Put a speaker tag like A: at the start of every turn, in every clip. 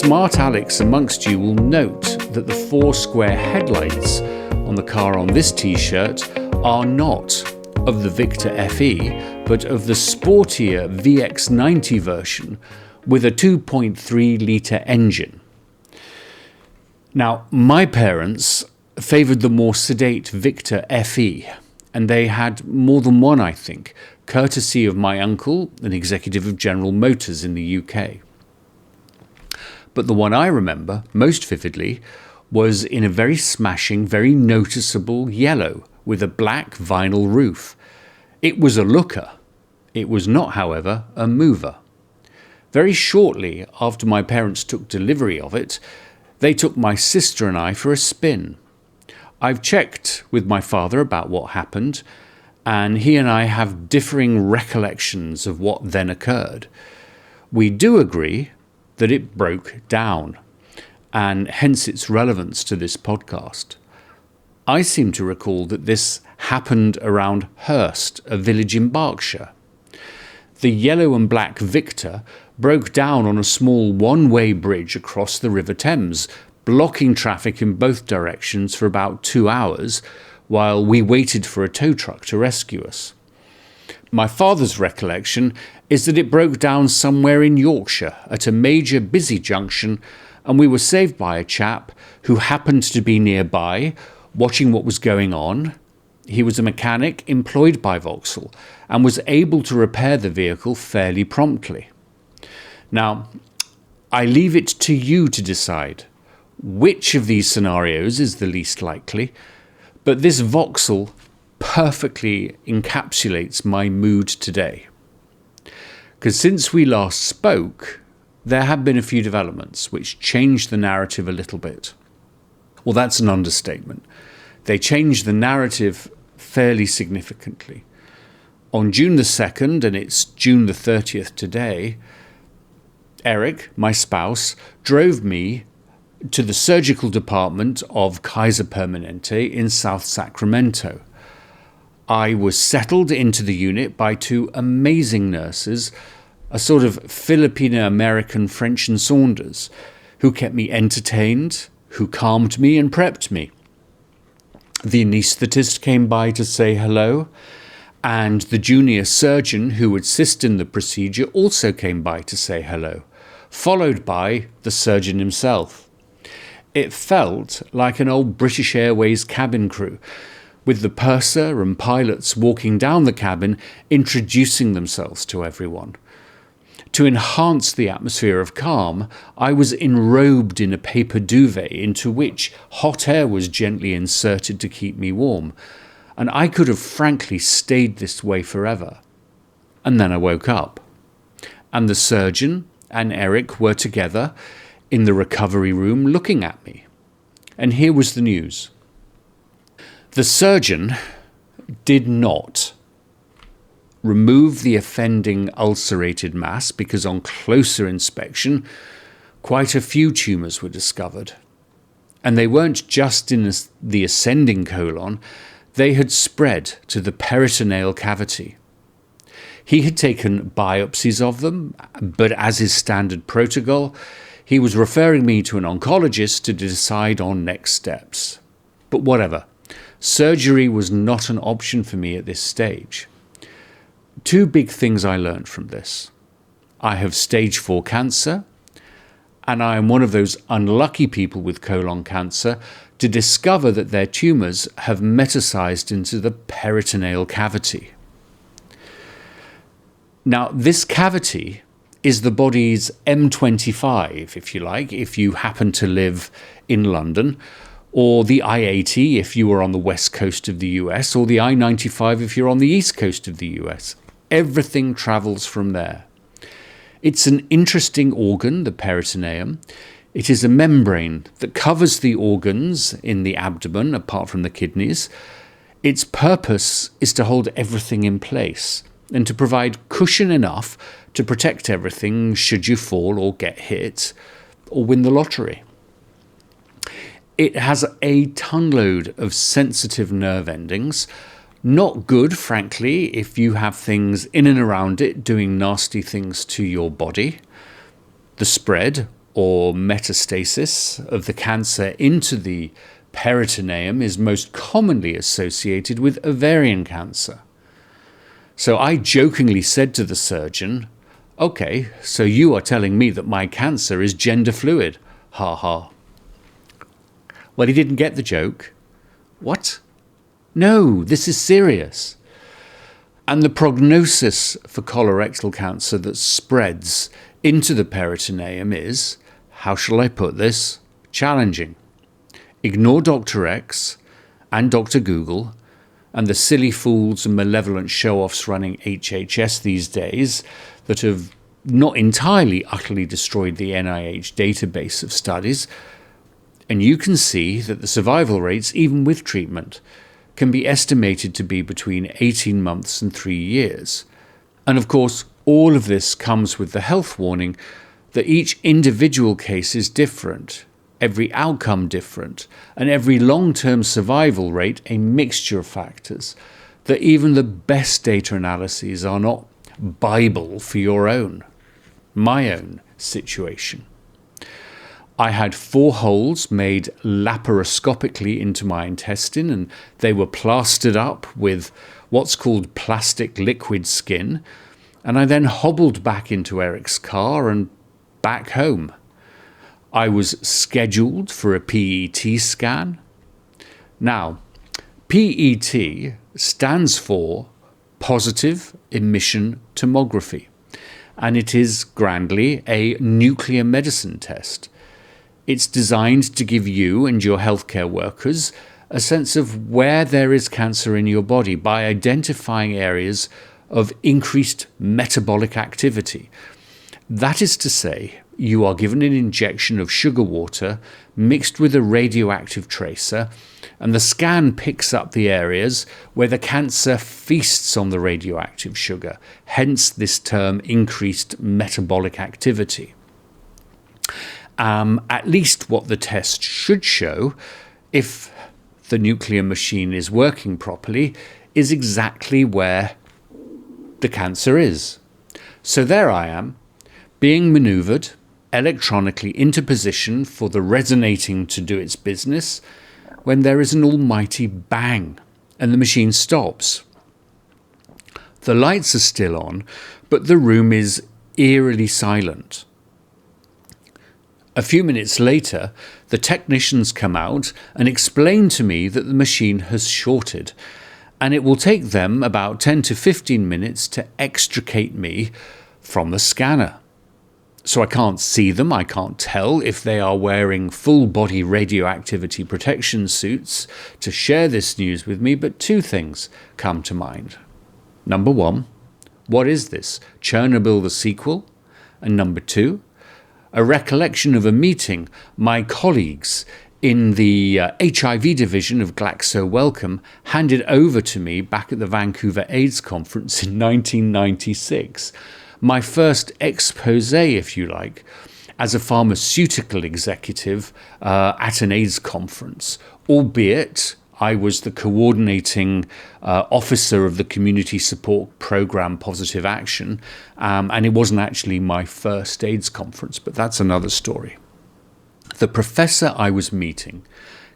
A: smart Alex amongst you will note that the 4 square headlights on the car on this t-shirt are not of the Victor FE, but of the sportier VX90 version with a 2.3 litre engine. Now, my parents favoured the more sedate Victor FE, and they had more than one, I think, courtesy of my uncle, an executive of General Motors in the UK. But the one I remember most vividly was in a very smashing, very noticeable yellow with a black vinyl roof. It was a looker. It was not, however, a mover. Very shortly after my parents took delivery of it, they took my sister and I for a spin. I've checked with my father about what happened, and he and I have differing recollections of what then occurred. We do agree that it broke down, and hence its relevance to this podcast. I seem to recall that this happened around Hurst, a village in Berkshire. The yellow and black Victor broke down on a small one-way bridge across the River Thames, blocking traffic in both directions for about 2 hours while we waited for a tow truck to rescue us. My father's recollection is that it broke down somewhere in Yorkshire at a major busy junction, and we were saved by a chap who happened to be nearby watching what was going on. He was a mechanic employed by Vauxhall and was able to repair the vehicle fairly promptly. Now, I leave it to you to decide which of these scenarios is the least likely, but this Vauxhall perfectly encapsulates my mood today. Because since we last spoke, there have been a few developments which changed the narrative a little bit. Well, that's an understatement. They changed the narrative fairly significantly. On June the 2nd, and it's June the 30th today, Eric, my spouse, drove me to the surgical department of Kaiser Permanente in South Sacramento. I was settled into the unit by 2 amazing nurses, a sort of Filipino-American French and Saunders, who kept me entertained, who calmed me and prepped me. The anaesthetist came by to say hello, and the junior surgeon who would assist in the procedure also came by to say hello, followed by the surgeon himself. It felt like an old British Airways cabin crew, with the purser and pilots walking down the cabin introducing themselves to everyone. To enhance the atmosphere of calm, I was enrobed in a paper duvet into which hot air was gently inserted to keep me warm, and I could have frankly stayed this way forever. And then I woke up, and the surgeon and Eric were together in the recovery room looking at me. And here was the news. The surgeon did not remove the offending ulcerated mass because on closer inspection, quite a few tumours were discovered. And they weren't just in the ascending colon, they had spread to the peritoneal cavity. He had taken biopsies of them, but as is standard protocol, he was referring me to an oncologist to decide on next steps. But whatever, surgery was not an option for me at this stage. 2 big things I learned from this. I have stage 4 cancer, and I am one of those unlucky people with colon cancer to discover that their tumours have metastasized into the peritoneal cavity. Now, this cavity is the body's M25, if you like, if you happen to live in London, or the I-80 if you are on the west coast of the US, or the I-95 if you're on the east coast of the US. Everything travels from there. It's an interesting organ, the peritoneum. It is a membrane that covers the organs in the abdomen, apart from the kidneys. Its purpose is to hold everything in place and to provide cushion enough to protect everything should you fall or get hit or win the lottery. It has a tonload of sensitive nerve endings. Not good, frankly, if you have things in and around it doing nasty things to your body. The spread, or metastasis of the cancer into the peritoneum is most commonly associated with ovarian cancer. So I jokingly said to the surgeon, "Okay, so you are telling me that my cancer is gender fluid. Ha ha." Well, he didn't get the joke. What? No, this is serious. And the prognosis for colorectal cancer that spreads into the peritoneum is, how shall I put this, challenging. Ignore Dr. X and Dr. Google and the silly fools and malevolent show-offs running HHS these days that have not entirely utterly destroyed the NIH database of studies, and you can see that the survival rates, even with treatment, can be estimated to be between 18 months and 3 years. And of course, all of this comes with the health warning that each individual case is different, every outcome different, and every long-term survival rate a mixture of factors, that even the best data analyses are not Bible for my own situation. I had 4 holes made laparoscopically into my intestine, and they were plastered up with what's called plastic liquid skin, and I then hobbled back into Eric's car and back home. I was scheduled for a PET scan. Now, PET stands for positive emission tomography, and it is grandly a nuclear medicine test. It's designed to give you and your healthcare workers a sense of where there is cancer in your body by identifying areas of increased metabolic activity. That is to say, you are given an injection of sugar water mixed with a radioactive tracer, and the scan picks up the areas where the cancer feasts on the radioactive sugar, hence this term increased metabolic activity. At least what the test should show, if the nuclear machine is working properly, is exactly where the cancer is. So there I am, being manoeuvred electronically into position for the resonating to do its business, when there is an almighty bang and the machine stops. The lights are still on, but the room is eerily silent. A few minutes later, the technicians come out and explain to me that the machine has shorted, and it will take them about 10 to 15 minutes to extricate me from the scanner. So I can't see them, I can't tell if they are wearing full-body radioactivity protection suits to share this news with me, but 2 things come to mind. Number 1, what is this, Chernobyl the sequel? And number 2, a recollection of a meeting my colleagues in the HIV division of Glaxo Wellcome handed over to me back at the Vancouver AIDS conference in 1996. My first expose, if you like, as a pharmaceutical executive at an AIDS conference, albeit I was the coordinating officer of the community support program Positive Action, and it wasn't actually my first AIDS conference, but that's another story. The professor I was meeting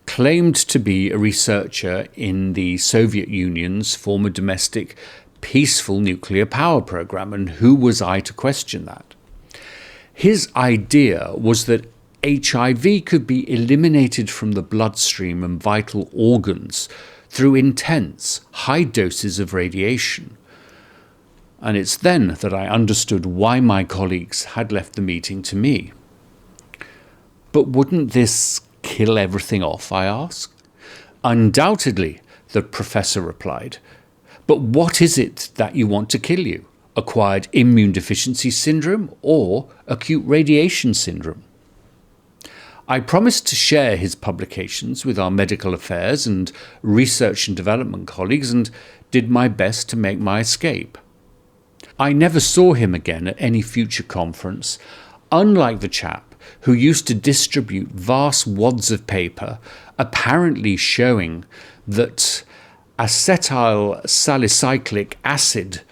A: claimed to be a researcher in the Soviet Union's former domestic peaceful nuclear power program, and who was I to question that? His idea was that HIV could be eliminated from the bloodstream and vital organs through intense, high doses of radiation. And it's then that I understood why my colleagues had left the meeting to me. But wouldn't this kill everything off, I asked? Undoubtedly, the professor replied. But what is it that you want to kill you? Acquired immune deficiency syndrome or acute radiation syndrome? I promised to share his publications with our medical affairs and research and development colleagues and did my best to make my escape. I never saw him again at any future conference, unlike the chap who used to distribute vast wads of paper apparently showing that acetyl salicylic acid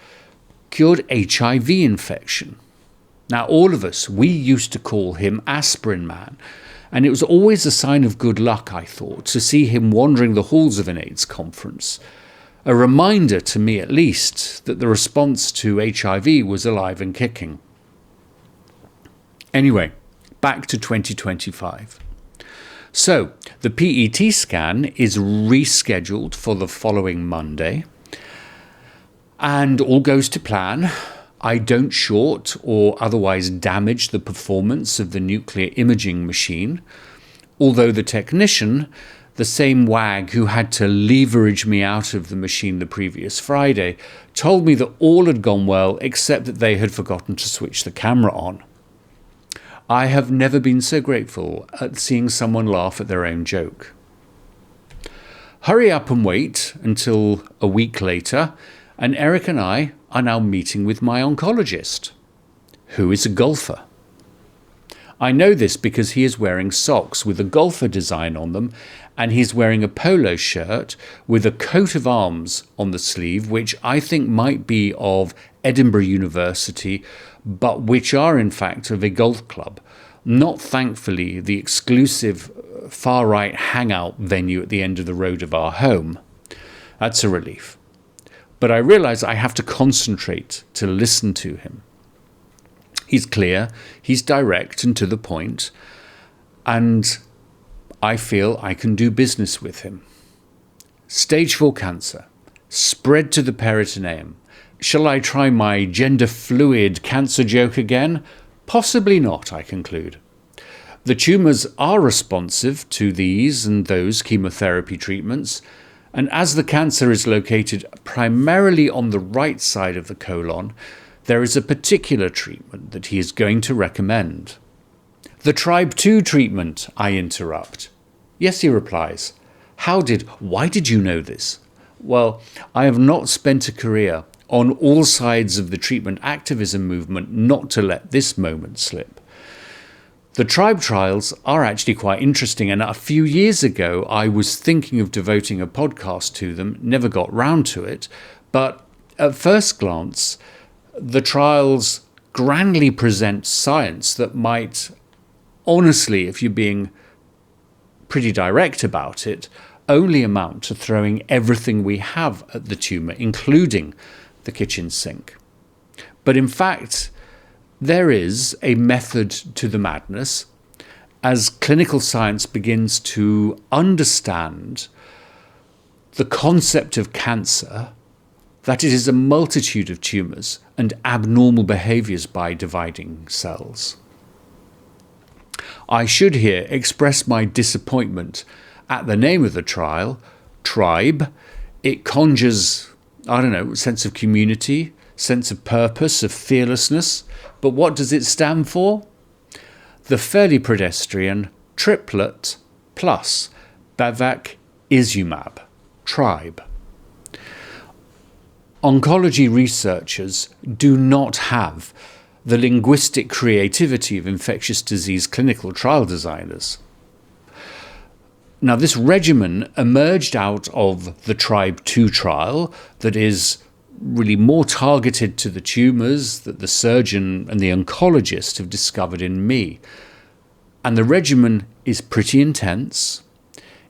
A: cured HIV infection. Now, all of us, we used to call him Aspirin Man, and it was always a sign of good luck, I thought, to see him wandering the halls of an AIDS conference. A reminder, to me at least, that the response to HIV was alive and kicking. Anyway, back to 2025. So, the PET scan is rescheduled for the following Monday, and all goes to plan. I don't short or otherwise damage the performance of the nuclear imaging machine, although the technician, the same wag who had to leverage me out of the machine the previous Friday, told me that all had gone well except that they had forgotten to switch the camera on. I have never been so grateful at seeing someone laugh at their own joke. Hurry up and wait until a week later, and Eric and I are now meeting with my oncologist, who is a golfer. I know this because he is wearing socks with a golfer design on them, and he's wearing a polo shirt with a coat of arms on the sleeve, which I think might be of Edinburgh University, but which are in fact of a golf club, not thankfully the exclusive far-right hangout venue at the end of the road of our home. That's a relief. But I realise I have to concentrate to listen to him. He's clear, he's direct and to the point, and I feel I can do business with him. Stage 4 cancer, spread to the peritoneum. Shall I try my gender-fluid cancer joke again? Possibly not, I conclude. The tumours are responsive to these and those chemotherapy treatments, and as the cancer is located primarily on the right side of the colon, there is a particular treatment that he is going to recommend. The Tribe 2 treatment, I interrupt. Yes, he replies. Why did you know this? Well, I have not spent a career on all sides of the treatment activism movement not to let this moment slip. The Tribe trials are actually quite interesting, and a few years ago I was thinking of devoting a podcast to them, never got round to it, but at first glance, the trials grandly present science that might, honestly, if you're being pretty direct about it, only amount to throwing everything we have at the tumour, including the kitchen sink. But in fact, there is a method to the madness as clinical science begins to understand the concept of cancer, that it is a multitude of tumours and abnormal behaviours by dividing cells. I should here express my disappointment at the name of the trial, Tribe. It conjures, a sense of community, sense of purpose, of fearlessness. But what does it stand for? The fairly pedestrian triplet plus bevacizumab, Tribe. Oncology researchers do not have the linguistic creativity of infectious disease clinical trial designers. Now, this regimen emerged out of the Tribe 2 trial that is really more targeted to the tumours that the surgeon and the oncologist have discovered in me. And the regimen is pretty intense.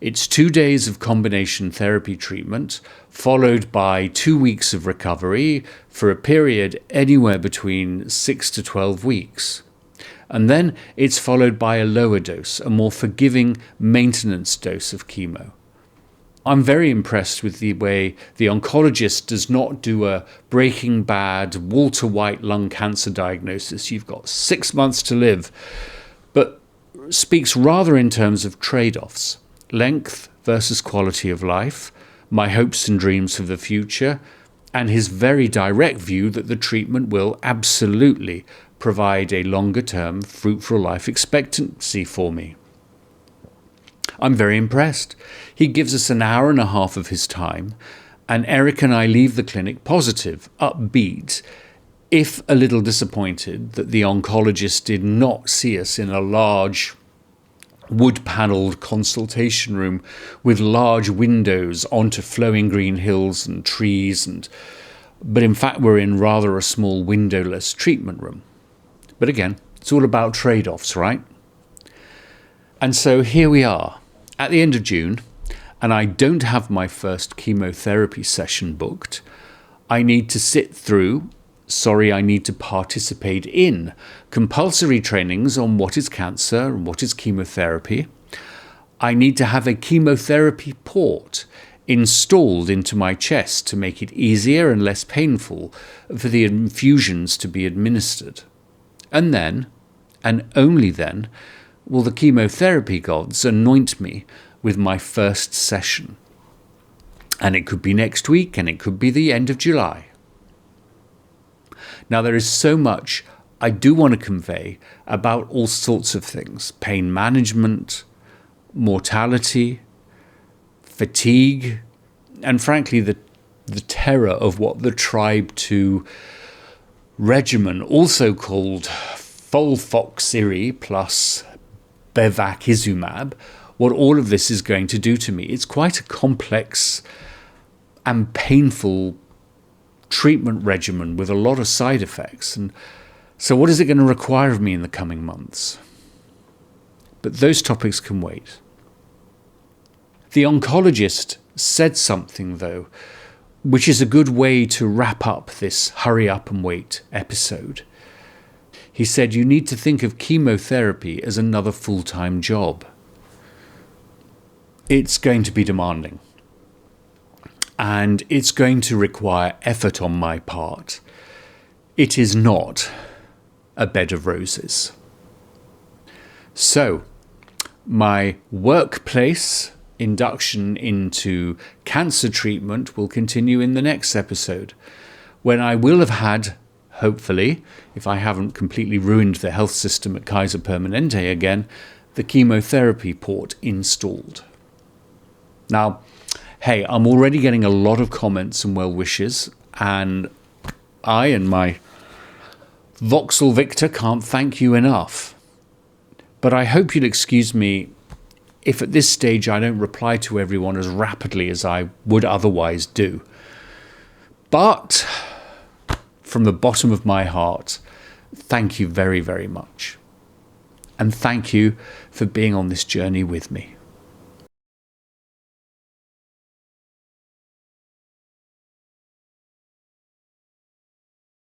A: It's 2 days of combination therapy treatment, followed by 2 weeks of recovery for a period anywhere between 6 to 12 weeks. And then it's followed by a lower dose, a more forgiving maintenance dose of chemo. I'm very impressed with the way the oncologist does not do a Breaking Bad, Walter White lung cancer diagnosis. You've got 6 months to live, but speaks rather in terms of trade-offs, length versus quality of life, my hopes and dreams for the future, and his very direct view that the treatment will absolutely provide a longer-term, fruitful life expectancy for me. I'm very impressed. He gives us an hour and a half of his time, and Eric and I leave the clinic positive, upbeat, if a little disappointed that the oncologist did not see us in a large wood-panelled consultation room with large windows onto flowing green hills and trees, but in fact we're in rather a small windowless treatment room. But again, it's all about trade-offs, right? And so here we are at the end of June, and I don't have my first chemotherapy session booked. I need to I need to participate in compulsory trainings on what is cancer and what is chemotherapy. I need to have a chemotherapy port installed into my chest to make it easier and less painful for the infusions to be administered. And then, and only then, will the chemotherapy gods anoint me with my first session. And it could be next week, and it could be the end of July. Now, there is so much I do want to convey about all sorts of things: pain management, mortality, fatigue, and frankly, the terror of what the Tribe 2 regimen, also called FOLFOXIRI plus bevacizumab, what all of this is going to do to me. It's quite a complex and painful treatment regimen with a lot of side effects. And so what is it going to require of me in the coming months? But those topics can wait. The Oncologist said something, though, which is a good way to wrap up this hurry up and wait episode. He said, you need to think of chemotherapy as another full-time job. It's going to be demanding. And it's going to require effort on my part. It is not a bed of roses. So, my workplace induction into cancer treatment will continue in the next episode, when I will have had, hopefully, if I haven't completely ruined the health system at Kaiser Permanente again, the chemotherapy port installed. Now, hey, I'm already getting a lot of comments and well wishes, and I and my Vauxhall Victor can't thank you enough. But I hope you'll excuse me if at this stage I don't reply to everyone as rapidly as I would otherwise do. But from the bottom of my heart, thank you very, very much. And thank you for being on this journey with me.